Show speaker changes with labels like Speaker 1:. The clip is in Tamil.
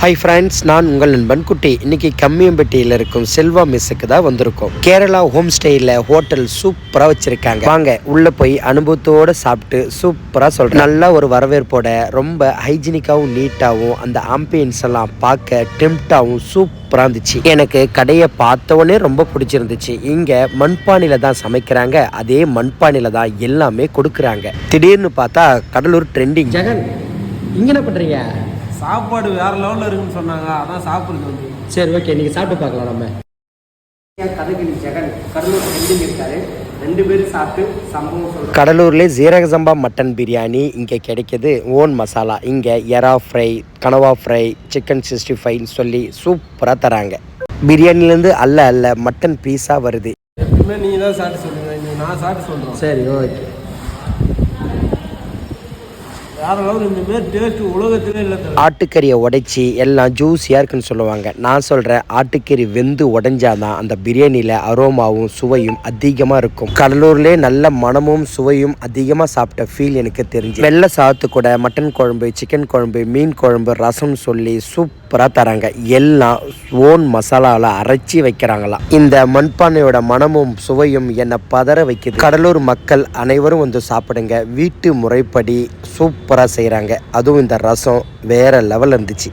Speaker 1: ஹாய் ஃப்ரெண்ட்ஸ், நான் உங்கள் நண்பன் குட்டி. இன்னைக்கு கம்மியம்பட்டியில் இருக்கும் செல்வா மெஸ்ஸுக்கு தான் வந்திருக்கோம். கேரளா ஹோம் ஸ்டேயில் ஹோட்டல் சூப்பராக வச்சுருக்காங்க. வாங்க உள்ளே போய் அனுபவத்தோடு சாப்பிட்டு சூப்பராக சொல்கிறேன். நல்ல ஒரு வரவேற்போட ரொம்ப ஹைஜீனிக்காகவும் நீட்டாகவும் அந்த ஆம்பியன்ஸ் எல்லாம் பார்க்க டெம்ப்டாகவும் சூப்பராக இருந்துச்சு. எனக்கு கடையை பார்த்தவொடனே ரொம்ப பிடிச்சிருந்துச்சு. இங்கே மண்பானையில் தான் சமைக்கிறாங்க, அதே மண்பானையில் தான் எல்லாமே கொடுக்குறாங்க. திடீர்னு பார்த்தா கடலூர் ட்ரெண்டிங். ஜெகன், இங்கே என்ன பண்ணுறீங்க?
Speaker 2: சாப்பாடு வேற லெவலில் இருக்குன்னு சொன்னாங்க, அதான் சாப்பிடுறது வந்து.
Speaker 1: சரி, ஓகே, நீங்கள் சாப்பிட்டு பார்க்கலாம். நம்ம கதகிரி ஜெகன் கடலூர் ட்ரெண்டிங் இருக்காரு. 2 பேரும் சாப்பிட்டு சம்பவம் சொல்கிறோம். கடலூர்லேயே ஜீரக சம்பா மட்டன் பிரியாணி இங்கே கிடைக்கிது. ஓன் மசாலா. இங்கே எறா ஃப்ரை, கனவா ஃப்ரை, சிக்கன் 65 சொல்லி சூப்பராக தராங்க. பிரியாணிலேருந்து அல்ல மட்டன் பீஸாக வருது.
Speaker 2: எப்பவுமே நீங்கள் தான் சாப்பிட்டு சொல்லுங்கள், இன்னைக்கு நான் சாப்பிட்டு சொல்கிறேன்.
Speaker 1: சரி, ஓகே.
Speaker 2: வேற லெவல், இந்த மாதிரி டேஸ்ட் உலகத்திலே இல்லை.
Speaker 1: ஆட்டுக்கறியை உடைச்சி எல்லாம் ஜூஸியாக இருக்குன்னு சொல்லுவாங்க. நான் சொல்கிறேன், ஆட்டுக்கறி வெந்து உடைஞ்சாதான் அந்த பிரியாணியில் அரோமாவும் சுவையும் அதிகமாக இருக்கும். கடலூர்லேயே நல்ல மனமும் சுவையும் அதிகமாக சாப்பிட்ட ஃபீல் எனக்கு தெரிஞ்சு. வெள்ளை சாத்து கூட மட்டன் குழம்பு, சிக்கன் குழம்பு, மீன் குழம்பு, ரசம் சொல்லி சூப்பராக தராங்க. எல்லாம் ஓன் மசாலாவில் அரைச்சி வைக்கிறாங்களாம். இந்த மண்பானையோட மனமும் சுவையும் என்னை பதற வைக்குது. கடலூர் மக்கள் அனைவரும் வந்து சாப்பிடுங்க. வீட்டு முறைப்படி சூப்பராக செய்கிறாங்க. அதுவும் இந்த ரசம் வேற லெவல் இருந்துச்சு.